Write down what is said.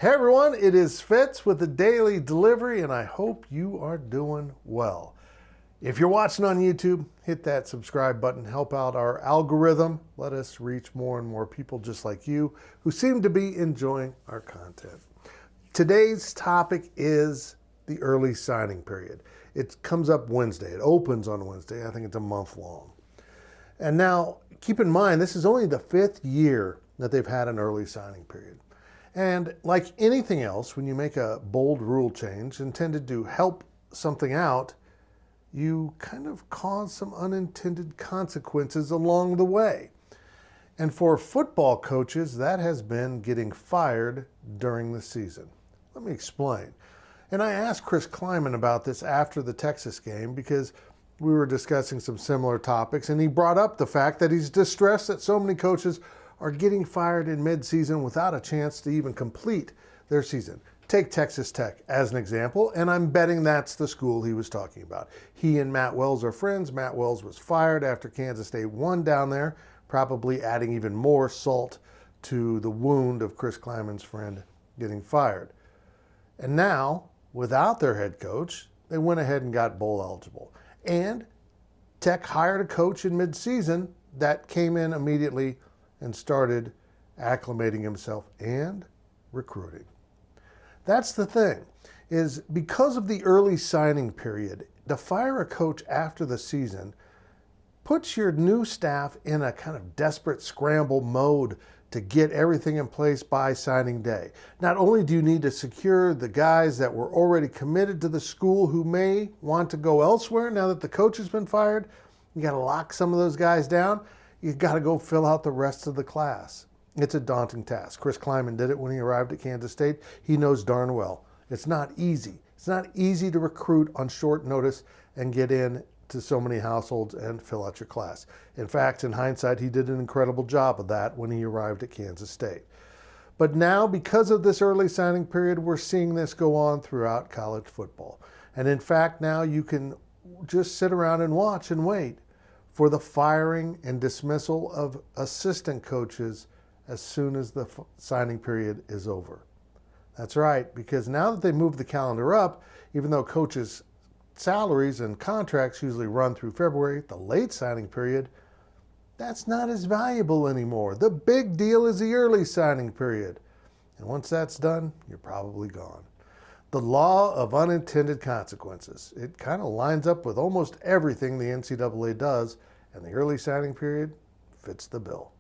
Hey everyone, it is Fitz with the Daily Delivery, and I hope you are doing well. If you're watching on YouTube, hit that subscribe button, help out our algorithm. Let us reach more and more people just like you who seem to be enjoying our content. Today's topic is the early signing period. It comes up Wednesday. It opens on Wednesday. I think it's a month long. And now, keep in mind, this is only the 5th year that they've had an early signing period. And like anything else, when you make a bold rule change intended to help something out, you kind of cause some unintended consequences along the way. And for football coaches, that has been getting fired during the season. Let me explain. And I asked Chris Kleiman about this after the Texas game because we were discussing some similar topics, and he brought up the fact that he's distressed that so many coaches are getting fired in midseason without a chance to even complete their season. Take Texas Tech as an example, and I'm betting that's the school he was talking about. He and Matt Wells are friends. Matt Wells was fired after Kansas State won down there, probably adding even more salt to the wound of Chris Kleiman's friend getting fired. And now, without their head coach, they went ahead and got bowl eligible. And Tech hired a coach in midseason that came in immediately and started acclimating himself and recruiting. That's the thing, is because of the early signing period, to fire a coach after the season puts your new staff in a kind of desperate scramble mode to get everything in place by signing day. Not only do you need to secure the guys that were already committed to the school who may want to go elsewhere now that the coach has been fired, you got to lock some of those guys down. You've got to go fill out the rest of the class. It's a daunting task. Chris Kleiman did it when he arrived at Kansas State. He knows darn well it's not easy. It's not easy to recruit on short notice and get in to so many households and fill out your class. In fact, in hindsight, he did an incredible job of that when he arrived at Kansas State. But now, because of this early signing period, we're seeing this go on throughout college football. And in fact, now you can just sit around and watch and wait for the firing and dismissal of assistant coaches as soon as the signing period is over. That's right, because now that they moved the calendar up, even though coaches' salaries and contracts usually run through February, the late signing period, that's not as valuable anymore. The big deal is the early signing period. And once that's done, you're probably gone. The law of unintended consequences. It kind of lines up with almost everything the NCAA does, and the early signing period fits the bill.